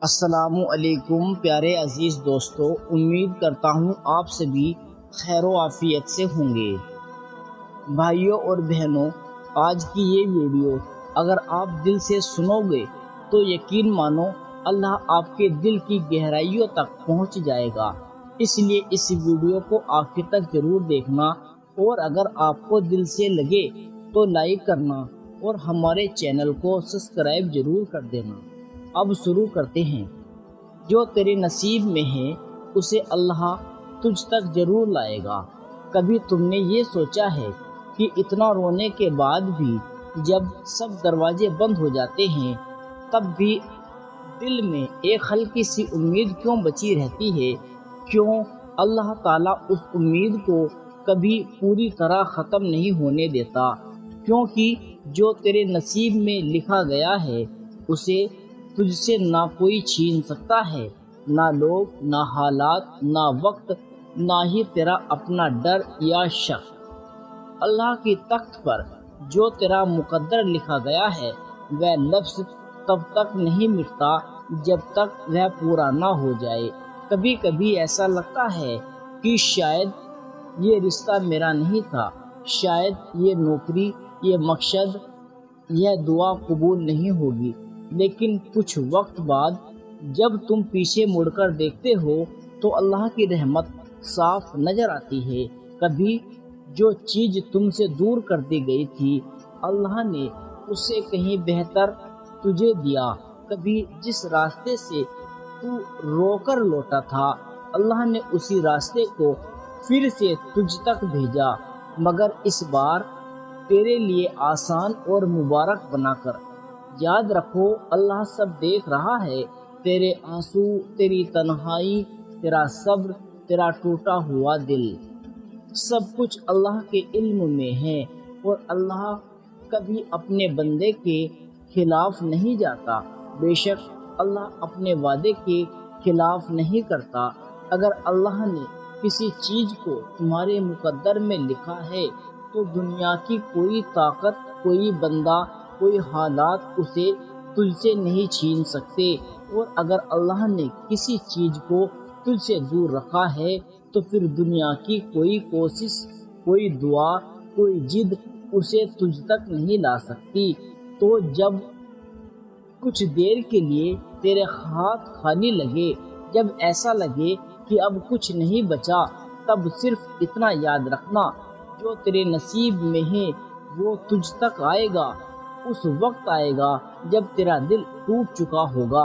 السلام علیکم پیارے عزیز دوستو، امید کرتا ہوں آپ سبھی خیر و عافیت سے ہوں گے۔ بھائیوں اور بہنوں، آج کی یہ ویڈیو اگر آپ دل سے سنو گے تو یقین مانو اللہ آپ کے دل کی گہرائیوں تک پہنچ جائے گا۔ اس لیے اس ویڈیو کو آخر تک ضرور دیکھنا، اور اگر آپ کو دل سے لگے تو لائک کرنا اور ہمارے چینل کو سبسکرائب ضرور کر دینا۔ اب شروع کرتے ہیں۔ جو تیرے نصیب میں ہے اسے اللہ تجھ تک ضرور لائے گا۔ کبھی تم نے یہ سوچا ہے کہ اتنا رونے کے بعد بھی جب سب دروازے بند ہو جاتے ہیں تب بھی دل میں ایک ہلکی سی امید کیوں بچی رہتی ہے؟ کیوں اللہ تعالیٰ اس امید کو کبھی پوری طرح ختم نہیں ہونے دیتا؟ کیونکہ جو تیرے نصیب میں لکھا گیا ہے اسے تجھ سے نہ کوئی چھین سکتا ہے، نہ لوگ، نہ حالات، نہ وقت، نہ ہی تیرا اپنا ڈر یا شک۔ اللہ کی تخت پر جو تیرا مقدر لکھا گیا ہے وہ لفظ تب تک نہیں مٹتا جب تک وہ پورا نہ ہو جائے۔ کبھی کبھی ایسا لگتا ہے کہ شاید یہ رشتہ میرا نہیں تھا، شاید یہ نوکری، یہ مقصد، یہ دعا قبول نہیں ہوگی، لیکن کچھ وقت بعد جب تم پیچھے مڑ کر دیکھتے ہو تو اللہ کی رحمت صاف نظر آتی ہے۔ کبھی جو چیز تم سے دور کر دی گئی تھی اللہ نے اس سے کہیں بہتر تجھے دیا۔ کبھی جس راستے سے تو رو کر لوٹا تھا اللہ نے اسی راستے کو پھر سے تجھ تک بھیجا، مگر اس بار تیرے لیے آسان اور مبارک بنا کر۔ یاد رکھو اللہ سب دیکھ رہا ہے، تیرے آنسو، تیری تنہائی، تیرا صبر، تیرا ٹوٹا ہوا دل، سب کچھ اللہ کے علم میں ہے۔ اور اللہ کبھی اپنے بندے کے خلاف نہیں جاتا، بے شک اللہ اپنے وعدے کے خلاف نہیں کرتا۔ اگر اللہ نے کسی چیز کو تمہارے مقدر میں لکھا ہے تو دنیا کی کوئی طاقت، کوئی بندہ، کوئی حالات اسے تجھ سے نہیں چھین سکتے۔ اور اگر اللہ نے کسی چیز کو تجھ سے دور رکھا ہے تو پھر دنیا کی کوئی کوشش، کوئی دعا، کوئی جد اسے تجھ تک نہیں لا سکتی۔ تو جب کچھ دیر کے لیے تیرے ہاتھ خالی لگے، جب ایسا لگے کہ اب کچھ نہیں بچا، تب صرف اتنا یاد رکھنا، جو تیرے نصیب میں ہے وہ تجھ تک آئے گا۔ اس وقت آئے گا جب تیرا دل ٹوٹ چکا ہوگا،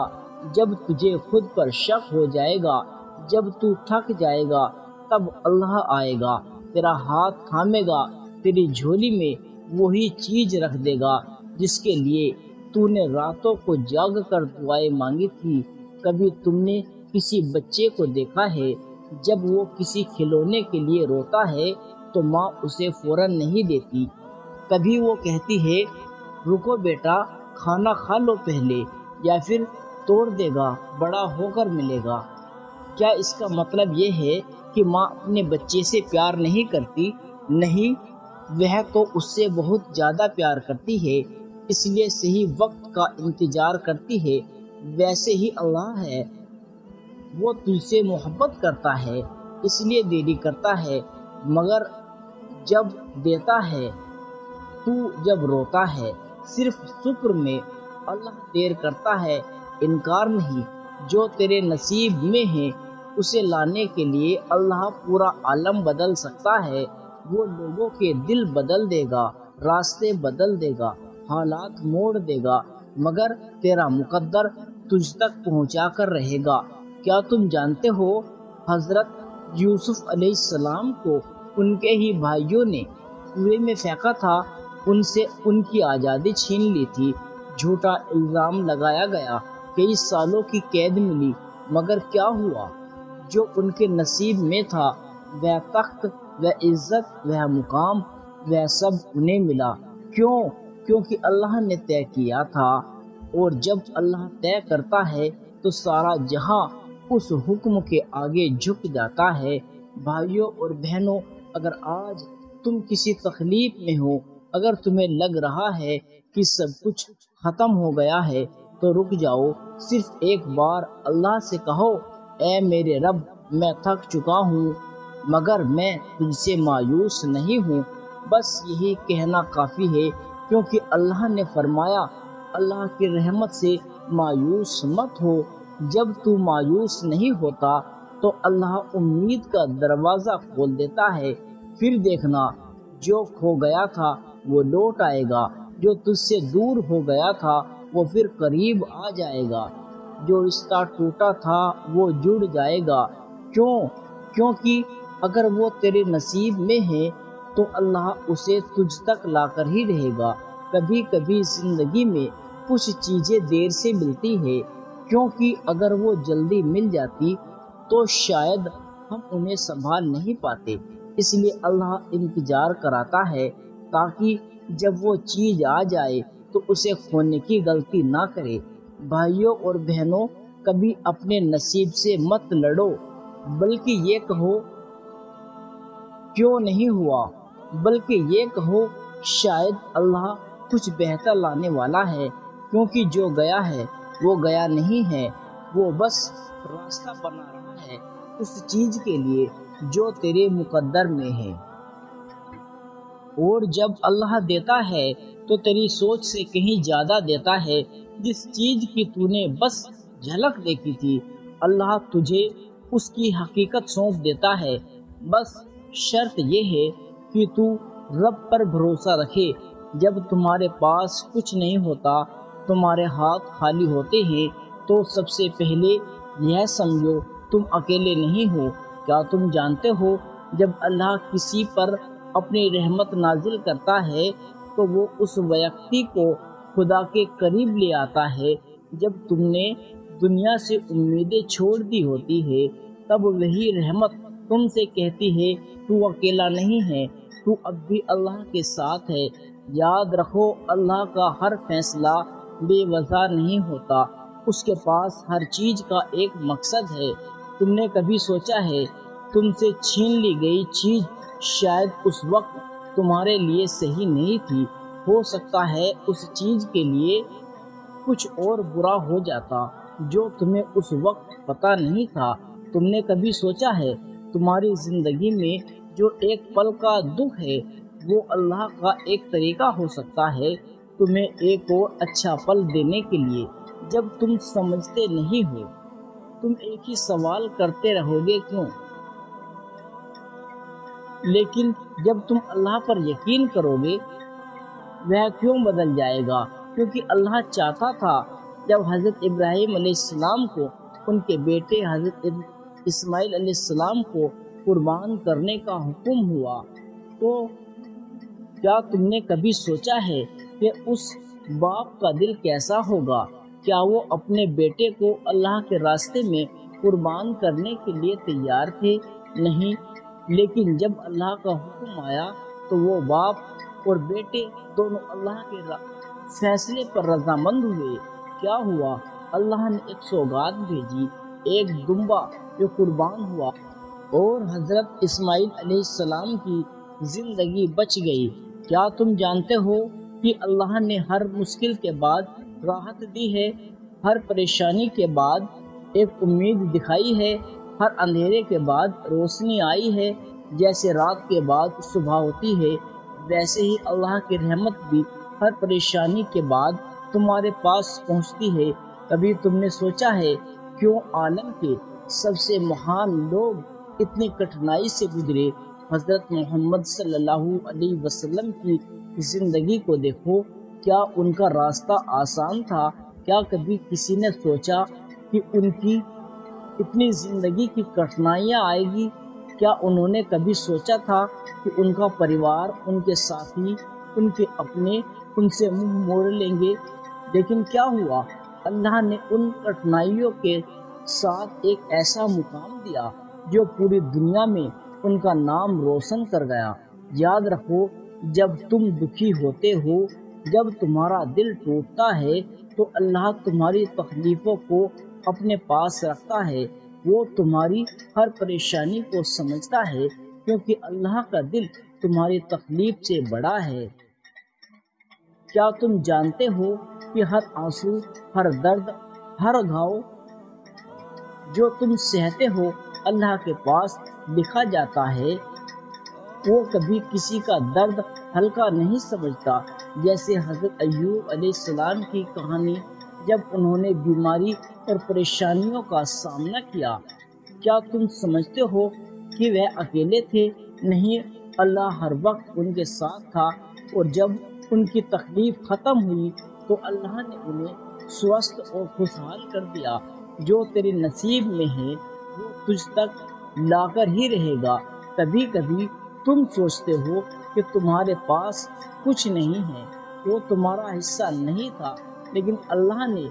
جب تجھے خود پر شک ہو جائے گا، جب تو تھک جائے گا، تب اللہ آئے گا، تیرا ہاتھ تھامے گا، تیری جھولی میں وہی چیز رکھ دے گا جس کے لیے تو نے راتوں کو جاگ کر دعائیں مانگی تھی۔ کبھی تم نے کسی بچے کو دیکھا ہے جب وہ کسی کھلونے کے لیے روتا ہے تو ماں اسے فوراً نہیں دیتی، کبھی وہ کہتی ہے رکو بیٹا کھانا کھا لو پہلے، یا پھر توڑ دے گا بڑا ہو کر ملے گا۔ کیا اس کا مطلب یہ ہے کہ ماں اپنے بچے سے پیار نہیں کرتی؟ نہیں، وہ تو اس سے بہت زیادہ پیار کرتی ہے، اس لیے صحیح وقت کا انتظار کرتی ہے۔ ویسے ہی اللہ ہے، وہ تجھ سے محبت کرتا ہے اس لیے دیری کرتا ہے، مگر جب دیتا ہے تو جب روتا ہے صرف شکر میں۔ اللہ دیر کرتا ہے، انکار نہیں۔ جو تیرے نصیب میں ہے اسے لانے کے لیے اللہ پورا عالم بدل سکتا ہے۔ وہ لوگوں کے دل بدل دے گا، راستے بدل دے گا، حالات موڑ دے گا، مگر تیرا مقدر تجھ تک پہنچا کر رہے گا۔ کیا تم جانتے ہو حضرت یوسف علیہ السلام کو ان کے ہی بھائیوں نے کنویں میں پھینکا تھا، ان سے ان کی آزادی چھین لی تھی، جھوٹا الزام لگایا گیا، کئی سالوں کی قید ملی، مگر کیا ہوا؟ جو ان کے نصیب میں تھا وہ تخت، وہ عزت، وہ مقام، وہ سب انہیں ملا۔ کیوں؟ کیونکہ اللہ نے طے کیا تھا، اور جب اللہ طے کرتا ہے تو سارا جہاں اس حکم کے آگے جھک جاتا ہے۔ بھائیوں اور بہنوں، اگر آج تم کسی تکلیف میں ہو، اگر تمہیں لگ رہا ہے کہ سب کچھ ختم ہو گیا ہے، تو رک جاؤ، صرف ایک بار اللہ سے کہو، اے میرے رب، میں تھک چکا ہوں مگر میں تجھ سے مایوس نہیں ہوں۔ بس یہی کہنا کافی ہے، کیونکہ اللہ نے فرمایا، اللہ کی رحمت سے مایوس مت ہو۔ جب تو مایوس نہیں ہوتا تو اللہ امید کا دروازہ کھول دیتا ہے۔ پھر دیکھنا، جو کھو گیا تھا وہ لوٹ آئے گا، جو تجھ سے دور ہو گیا تھا وہ پھر قریب آ جائے گا، جو رشتہ ٹوٹا تھا وہ جڑ جائے گا۔ کیونکہ اگر وہ تیرے نصیب میں ہے تو اللہ اسے تجھ تک لا کر ہی رہے گا۔ کبھی کبھی زندگی میں کچھ چیزیں دیر سے ملتی ہے، کیونکہ اگر وہ جلدی مل جاتی تو شاید ہم انہیں سنبھال نہیں پاتے۔ اس لیے اللہ انتظار کراتا ہے تاکہ جب وہ چیز آ جائے تو اسے کھونے کی غلطی نہ کرے۔ بھائیوں اور بہنوں، کبھی اپنے نصیب سے مت لڑو، بلکہ یہ کہو کیوں نہیں ہوا، بلکہ یہ کہو شاید اللہ کچھ بہتر لانے والا ہے، کیونکہ جو گیا ہے وہ گیا نہیں ہے، وہ بس راستہ بنا رہا ہے اس چیز کے لیے جو تیرے مقدر میں ہے۔ اور جب اللہ دیتا ہے تو تیری سوچ سے کہیں زیادہ دیتا ہے۔ جس چیز کی تو نے بس جھلک دیکھی تھی، اللہ تجھے اس کی حقیقت سونپ دیتا ہے۔ بس شرط یہ ہے کہ تو رب پر بھروسہ رکھے۔ جب تمہارے پاس کچھ نہیں ہوتا، تمہارے ہاتھ خالی ہوتے ہیں، تو سب سے پہلے یہ سمجھو تم اکیلے نہیں ہو۔ کیا تم جانتے ہو، جب اللہ کسی پر اپنی رحمت نازل کرتا ہے تو وہ اس ویکتی کو خدا کے قریب لے آتا ہے۔ جب تم نے دنیا سے امیدیں چھوڑ دی ہوتی ہے، تب وہی رحمت تم سے کہتی ہے تو اکیلا نہیں ہے، تو اب بھی اللہ کے ساتھ ہے۔ یاد رکھو، اللہ کا ہر فیصلہ بے وجہ نہیں ہوتا، اس کے پاس ہر چیز کا ایک مقصد ہے۔ تم نے کبھی سوچا ہے، تم سے چھین لی گئی چیز شاید اس وقت تمہارے لیے صحیح نہیں تھی، ہو سکتا ہے اس چیز کے لیے کچھ اور برا ہو جاتا جو تمہیں اس وقت پتہ نہیں تھا۔ تم نے کبھی سوچا ہے، تمہاری زندگی میں جو ایک پل کا دکھ ہے وہ اللہ کا ایک طریقہ ہو سکتا ہے تمہیں ایک اور اچھا پل دینے کے لیے۔ جب تم سمجھتے نہیں ہو، تم ایک ہی سوال کرتے رہو گے، کیوں؟ لیکن جب تم اللہ پر یقین کرو گے، وہ کیوں بدل جائے گا، کیونکہ اللہ چاہتا تھا جب حضرت ابراہیم علیہ السلام کو ان کے بیٹے حضرت اسماعیل علیہ السلام کو قربان کرنے کا حکم ہوا، تو کیا تم نے کبھی سوچا ہے کہ اس باپ کا دل کیسا ہوگا؟ کیا وہ اپنے بیٹے کو اللہ کے راستے میں قربان کرنے کے لیے تیار تھے؟ نہیں، لیکن جب اللہ کا حکم آیا تو وہ باپ اور بیٹے دونوں اللہ کے فیصلے پر رضامند ہوئے۔ کیا ہوا؟ اللہ نے ایک سوگات بھیجی، ایک دمبا جو قربان ہوا، اور حضرت اسماعیل علیہ السلام کی زندگی بچ گئی۔ کیا تم جانتے ہو کہ اللہ نے ہر مشکل کے بعد راحت دی ہے، ہر پریشانی کے بعد ایک امید دکھائی ہے، ہر اندھیرے کے بعد روشنی آئی ہے؟ جیسے رات کے بعد صبح ہوتی ہے، ویسے ہی اللہ کی رحمت بھی ہر پریشانی کے بعد تمہارے پاس پہنچتی ہے۔ کبھی تم نے سوچا ہے کیوں عالم کے سب سے مہان لوگ اتنی کٹھنائی سے گزرے؟ حضرت محمد صلی اللہ علیہ وسلم کی زندگی کو دیکھو، کیا ان کا راستہ آسان تھا؟ کیا کبھی کسی نے سوچا کہ ان کی اتنی زندگی کی کٹھنائیاں آئے گی؟ کیا انہوں نے کبھی سوچا تھا کہ ان کا پریوار، ان کے ساتھی، ان کے اپنے ان سے منہ موڑ لیں گے؟ لیکن کیا ہوا؟ اللہ نے ان کٹھنائیوں کے ساتھ ایک ایسا مقام دیا جو پوری دنیا میں ان کا نام روشن کر گیا۔ یاد رکھو، جب تم دکھی ہوتے ہو، جب تمہارا دل ٹوٹتا ہے، تو اللہ تمہاری تکلیفوں کو اپنے پاس رکھتا ہے۔ وہ تمہاری ہر پریشانی کو سمجھتا ہے، کیونکہ اللہ کا دل تمہاری تکلیف سے بڑا ہے۔ کیا تم جانتے ہو کہ ہر آنسو، ہر درد، ہر گھاؤ جو تم سہتے ہو اللہ کے پاس لکھا جاتا ہے؟ وہ کبھی کسی کا درد ہلکا نہیں سمجھتا، جیسے حضرت ایوب علیہ السلام کی کہانی جب انہوں نے بیماری اور پریشانیوں کا سامنا کیا۔ کیا تم سمجھتے ہو کہ وہ اکیلے تھے؟ نہیں، اللہ ہر وقت ان کے ساتھ تھا، اور جب ان کی تکلیف ختم ہوئی تو اللہ نے انہیں سوستھ اور خوشحال کر دیا۔ جو تیرے نصیب میں ہے وہ تجھ تک لا کر ہی رہے گا۔ کبھی کبھی تم سوچتے ہو کہ تمہارے پاس کچھ نہیں ہے، وہ تمہارا حصہ نہیں تھا، لیکن اللہ نے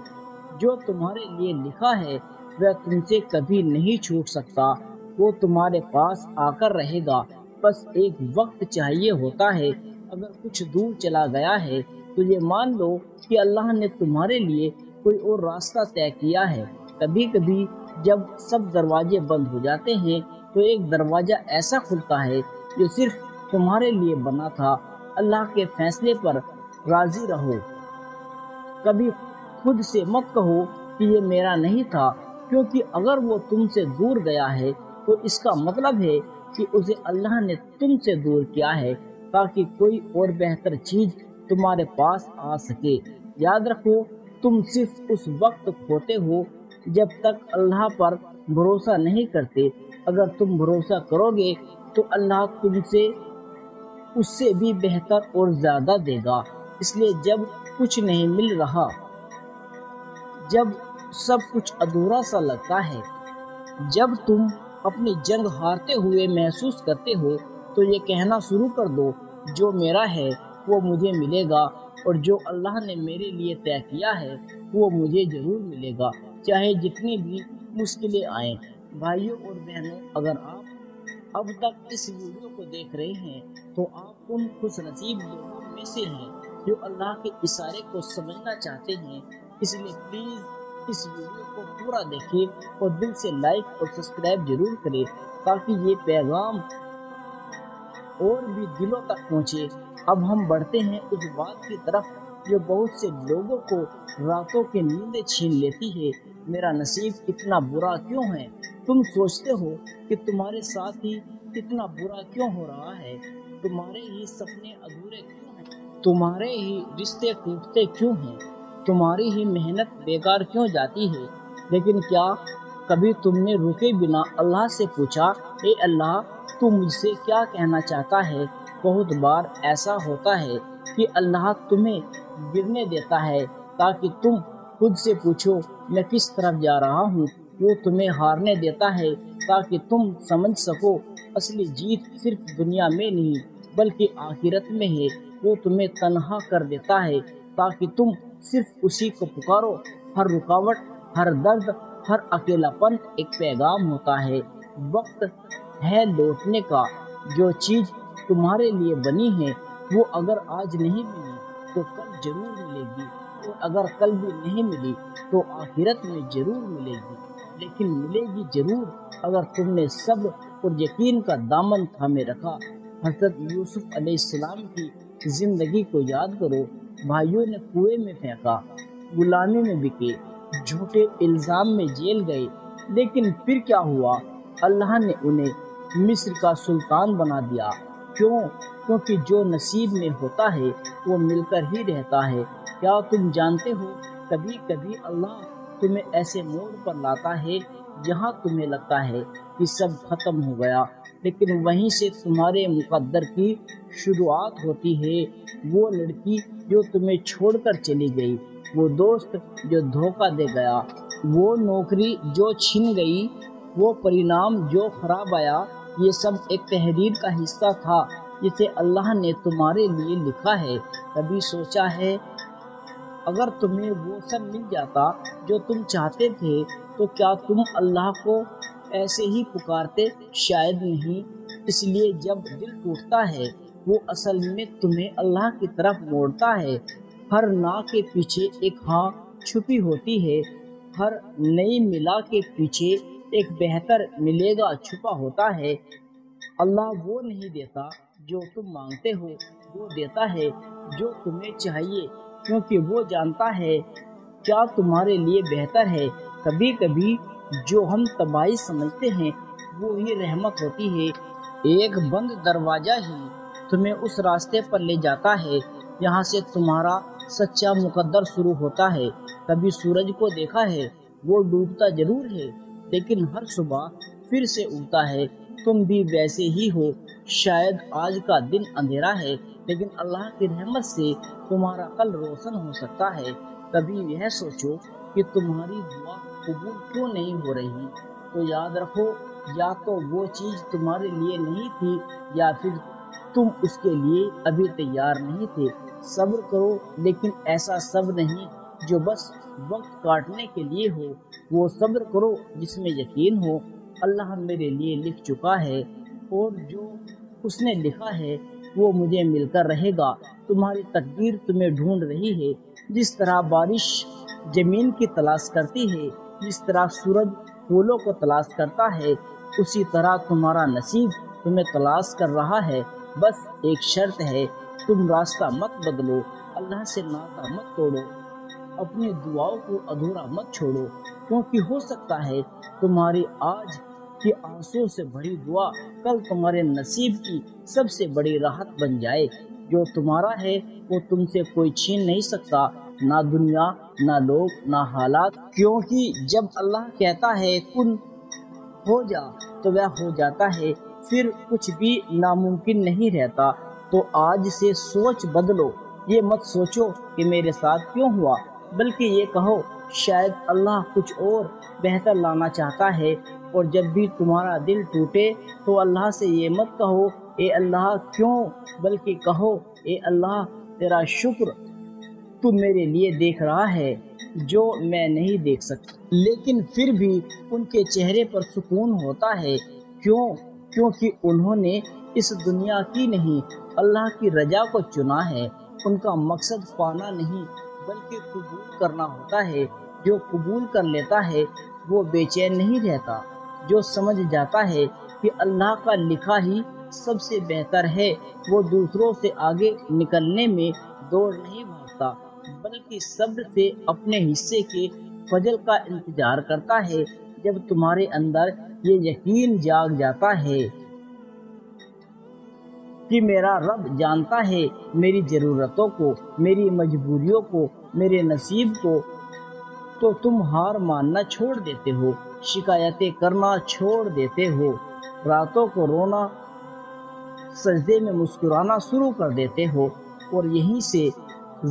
جو تمہارے لیے لکھا ہے وہ تم سے کبھی نہیں چھوٹ سکتا۔ وہ تمہارے پاس آ کر رہے گا، بس ایک وقت چاہیے ہوتا ہے۔ اگر کچھ دور چلا گیا ہے تو یہ مان لو کہ اللہ نے تمہارے لیے کوئی اور راستہ طے کیا ہے۔ کبھی کبھی جب سب دروازے بند ہو جاتے ہیں تو ایک دروازہ ایسا کھلتا ہے جو صرف تمہارے لیے بنا تھا۔ اللہ کے فیصلے پر راضی رہو۔ کبھی خود سے مت کہو کہ یہ میرا نہیں تھا، کیونکہ اگر وہ تم سے دور گیا ہے تو اس کا مطلب ہے کہ اسے اللہ نے تم سے دور کیا ہے تاکہ کوئی اور بہتر چیز تمہارے پاس آ سکے۔ یاد رکھو، تم صرف اس وقت کھوتے ہو جب تک اللہ پر بھروسہ نہیں کرتے۔ اگر تم بھروسہ کرو گے تو اللہ تم سے اس سے بھی بہتر اور زیادہ دے گا۔ اس لیے جب کچھ نہیں مل رہا، جب سب کچھ ادھورا سا لگتا ہے، جب تم اپنی جنگ ہارتے ہوئے محسوس کرتے ہو تو یہ کہنا شروع کر دو، جو میرا ہے وہ مجھے ملے گا، اور جو اللہ نے میرے لیے طے کیا ہے وہ مجھے ضرور ملے گا، چاہے جتنی بھی مشکلیں آئیں۔ بھائیوں اور بہنوں، اگر آپ اب تک اس ویڈیو کو دیکھ رہے ہیں تو آپ ان خوش نصیب لوگوں میں سے ہیں جو اللہ کے اشارے کو سمجھنا چاہتے ہیں۔ اس لیے پلیز اس ویڈیو کو پورا دیکھیں اور دل سے لائک اور سبسکرائب ضرور کریں تاکہ یہ پیغام اور بھی دلوں تک پہنچے۔ اب ہم بڑھتے ہیں اس بات کی طرف جو بہت سے لوگوں کو راتوں کی نیندیں چھین لیتی ہے۔ میرا نصیب اتنا برا کیوں ہے؟ تم سوچتے ہو کہ تمہارے ساتھ ہی اتنا برا کیوں ہو رہا ہے؟ تمہارے ہی سپنے ادھورے کیوں ہیں؟ تمہارے ہی رشتے ٹوٹتے کیوں ہیں؟ تمہاری ہی محنت بیکار کیوں جاتی ہے؟ لیکن کیا کبھی تم نے رکے بنا اللہ سے پوچھا، اے اللہ، تو مجھ سے کیا کہنا چاہتا ہے؟ بہت بار ایسا ہوتا ہے کہ اللہ تمہیں گرنے دیتا ہے تاکہ تم خود سے پوچھو میں کس طرف جا رہا ہوں۔ وہ تمہیں ہارنے دیتا ہے تاکہ تم سمجھ سکو اصلی جیت صرف دنیا میں نہیں بلکہ آخرت میں ہے۔ وہ تمہیں تنہا کر دیتا ہے تاکہ تم صرف اسی کو پکارو۔ ہر رکاوٹ، ہر درد، ہر اکیلا پن ایک پیغام ہوتا ہے۔ وقت ہے لوٹنے کا۔ جو چیز تمہارے لیے بنی ہے وہ اگر آج نہیں ملی تو کل ضرور ملے گی، اور اگر کل بھی نہیں ملی تو آخرت میں ضرور ملے گی، لیکن ملے گی ضرور اگر تم نے صبر اور یقین کا دامن تھامے رکھا۔ حضرت یوسف علیہ السلام کی زندگی کو یاد کرو۔ بھائیوں نے کنویں میں پھینکا، غلامی میں بکے، جھوٹے الزام میں جیل گئے، لیکن پھر کیا ہوا؟ اللہ نے انہیں مصر کا سلطان بنا دیا۔ کیوں؟ کیونکہ جو نصیب میں ہوتا ہے وہ مل کر ہی رہتا ہے۔ کیا تم جانتے ہو کبھی کبھی اللہ تمہیں ایسے موڑ پر لاتا ہے جہاں تمہیں لگتا ہے کہ سب ختم ہو گیا، لیکن وہیں سے تمہارے مقدر کی شروعات ہوتی ہے۔ وہ لڑکی جو تمہیں چھوڑ کر چلی گئی، وہ دوست جو دھوکہ دے گیا، وہ نوکری جو چھن گئی، وہ پرینام جو خراب آیا، یہ سب ایک تحریر کا حصہ تھا جسے اللہ نے تمہارے لیے لکھا ہے۔ کبھی سوچا ہے اگر تمہیں وہ سب مل جاتا جو تم چاہتے تھے تو کیا تم اللہ کو ایسے ہی پکارتے؟ شاید نہیں۔ اس لیے جب دل ٹوٹتا ہے وہ اصل میں تمہیں اللہ کی طرف موڑتا ہے۔ ہر نا کے پیچھے ایک ہاں چھپی ہوتی ہے، ہر نئی ملا کے پیچھے ایک بہتر ملے گا چھپا ہوتا ہے۔ اللہ وہ نہیں دیتا جو تم مانگتے ہو، وہ دیتا ہے جو تمہیں چاہیے، کیونکہ وہ جانتا ہے کیا تمہارے لیے بہتر ہے۔ کبھی کبھی جو ہم تباہی سمجھتے ہیں وہی رحمت ہوتی ہے۔ ایک بند دروازہ ہی تمہیں اس راستے پر لے جاتا ہے جہاں سے تمہارا سچا مقدر شروع ہوتا ہے۔ کبھی سورج کو دیکھا ہے، وہ ڈوبتا ضرور ہے لیکن ہر صبح پھر سے اگتا ہے۔ تم بھی ویسے ہی ہو۔ شاید آج کا دن اندھیرا ہے لیکن اللہ کی رحمت سے تمہارا کل روشن ہو سکتا ہے۔ کبھی یہ سوچو کہ تمہاری دعا قبول کیوں نہیں ہو رہی، تو یاد رکھو یا تو وہ چیز تمہارے لیے نہیں تھی یا پھر تم اس کے لیے ابھی تیار نہیں تھے۔ صبر کرو، لیکن ایسا صبر نہیں جو بس وقت کاٹنے کے لیے ہو۔ وہ صبر کرو جس میں یقین ہو اللہ میرے لیے لکھ چکا ہے اور جو اس نے لکھا ہے وہ مجھے مل کر رہے گا۔ تمہاری تقدیر تمہیں ڈھونڈ رہی ہے، جس طرح بارش زمین کی تلاش کرتی ہے، جس طرح سورج پھولوں کو تلاش کرتا ہے، اسی طرح تمہارا نصیب تمہیں تلاش کر رہا ہے۔ بس ایک شرط ہے، تم راستہ مت بدلو، اللہ سے ناطہ مت توڑو، اپنی دعاؤں کو ادھورا مت چھوڑو، کیونکہ ہو سکتا ہے تمہاری آج کی آنسوں سے بھری دعا کل تمہارے نصیب کی سب سے بڑی راحت بن جائے۔ جو تمہارا ہے وہ تم سے کوئی چھین نہیں سکتا، نہ دنیا، نہ لوگ، نہ حالات، کیونکہ جب اللہ کہتا ہے کن ہو جا تو وہ ہو جاتا ہے، پھر کچھ بھی ناممکن نہیں رہتا۔ تو آج سے سوچ بدلو، یہ مت سوچو کہ میرے ساتھ کیوں ہوا، بلکہ یہ کہو شاید اللہ کچھ اور بہتر لانا چاہتا ہے۔ اور جب بھی تمہارا دل ٹوٹے تو اللہ سے یہ مت کہو اے اللہ کیوں، بلکہ کہو اے اللہ تیرا شکر، تو میرے لیے دیکھ رہا ہے جو میں نہیں دیکھ سکتا۔ لیکن پھر بھی ان کے چہرے پر سکون ہوتا ہے، کیونکہ انہوں نے اس دنیا کی نہیں اللہ کی رضا کو چنا ہے۔ ان کا مقصد پانا نہیں بلکہ قبول کرنا ہوتا ہے۔ جو قبول کر لیتا ہے وہ بے چین نہیں رہتا۔ جو سمجھ جاتا ہے کہ اللہ کا لکھا ہی سب سے بہتر ہے، وہ دوسروں سے آگے نکلنے میں دوڑ نہیں بھاگتا، بلکہ صبر سے اپنے حصے کے فضل کا انتظار کرتا ہے۔ جب تمہارے اندر یہ یقین جاگ جاتا ہے کہ میرا رب جانتا ہے میری ضرورتوں کو، میری مجبوریوں کو، میرے نصیب کو، تو تم ہار ماننا چھوڑ دیتے ہو، شکایتیں کرنا چھوڑ دیتے ہو، راتوں کو رونا، سجدے میں مسکرانا شروع کر دیتے ہو، اور یہیں سے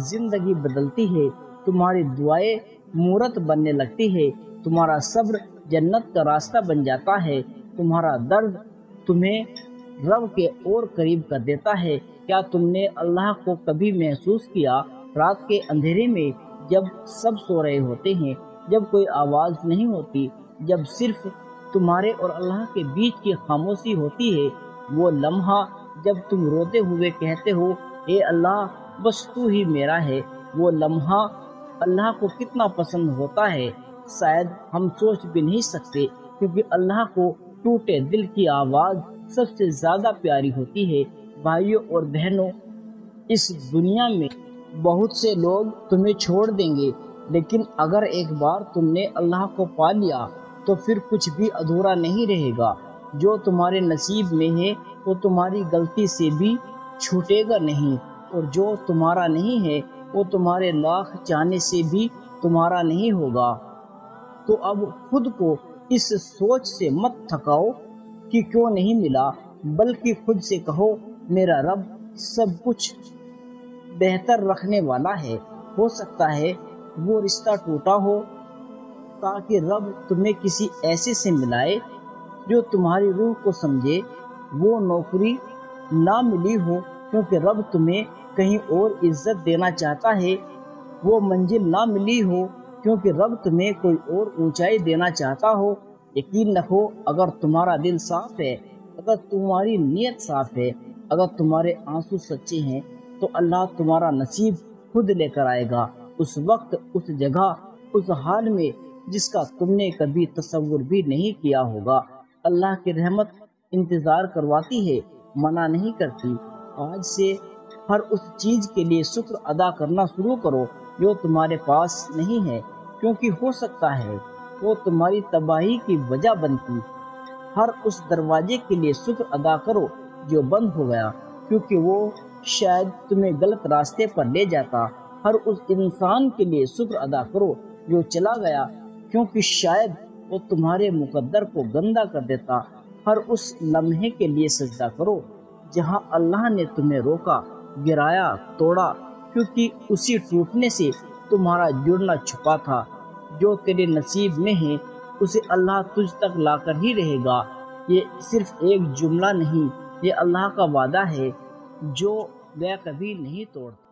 زندگی بدلتی ہے۔ تمہاری دعائیں مورت بننے لگتی ہے، تمہارا صبر جنت کا راستہ بن جاتا ہے، تمہارا درد تمہیں رب کے اور قریب کر دیتا ہے۔ کیا تم نے اللہ کو کبھی محسوس کیا رات کے اندھیرے میں، جب سب سو رہے ہوتے ہیں، جب کوئی آواز نہیں ہوتی، جب صرف تمہارے اور اللہ کے بیچ کی خاموشی ہوتی ہے، وہ لمحہ جب تم روتے ہوئے کہتے ہو اے اللہ بس تو ہی میرا ہے، وہ لمحہ اللہ کو کتنا پسند ہوتا ہے شاید ہم سوچ بھی نہیں سکتے، کیونکہ اللہ کو ٹوٹے دل کی آواز سب سے زیادہ پیاری ہوتی ہے۔ بھائیوں اور بہنوں، اس دنیا میں بہت سے لوگ تمہیں چھوڑ دیں گے، لیکن اگر ایک بار تم نے اللہ کو پا لیا تو پھر کچھ بھی ادھورا نہیں رہے گا۔ جو تمہارے نصیب میں ہے وہ تمہاری غلطی سے بھی چھوٹے گا نہیں، اور جو تمہارا نہیں ہے وہ تمہارے لاکھ چاہنے سے بھی تمہارا نہیں ہوگا۔ تو اب خود کو اس سوچ سے مت تھکاؤ کہ کیوں نہیں ملا، بلکہ خود سے کہو میرا رب سب کچھ بہتر رکھنے والا ہے۔ ہو سکتا ہے وہ رشتہ ٹوٹا ہو تاکہ رب تمہیں کسی ایسے سے ملائے جو تمہاری روح کو سمجھے، وہ نوکری نہ ملی ہو کیونکہ رب تمہیں کہیں اور عزت دینا چاہتا ہے، وہ منزل نہ ملی ہو کیونکہ رب تمہیں کوئی اور اونچائی دینا چاہتا ہو۔ یقین رکھو اگر تمہارا دل صاف ہے، اگر تمہاری نیت صاف ہے، اگر تمہارے آنسو سچے ہیں، تو اللہ تمہارا نصیب خود لے کر آئے گا، اس وقت، اس جگہ، اس حال میں جس کا تم نے کبھی تصور بھی نہیں کیا ہوگا۔ اللہ کی رحمت انتظار کرواتی ہے، منع نہیں کرتی۔ آج سے ہر اس چیز کے لیے شکر ادا کرنا شروع کرو جو تمہارے پاس نہیں ہے، کیونکہ ہو سکتا ہے وہ تمہاری تباہی کی وجہ بنتی۔ ہر اس دروازے کے لیے شکر ادا کرو جو بند ہو گیا، کیونکہ وہ شاید تمہیں غلط راستے پر لے جاتا۔ ہر اس انسان کے لیے شکر ادا کرو جو چلا گیا، کیونکہ شاید وہ تمہارے مقدر کو گندا کر دیتا۔ ہر اس لمحے کے لیے سجدہ کرو جہاں اللہ نے تمہیں روکا، گرایا، توڑا، کیونکہ اسی ٹوٹنے سے تمہارا جڑنا چھپا تھا۔ جو تیرے نصیب میں ہے اسے اللہ تجھ تک لا کر ہی رہے گا۔ یہ صرف ایک جملہ نہیں، یہ اللہ کا وعدہ ہے جو وہ کبھی نہیں توڑتا۔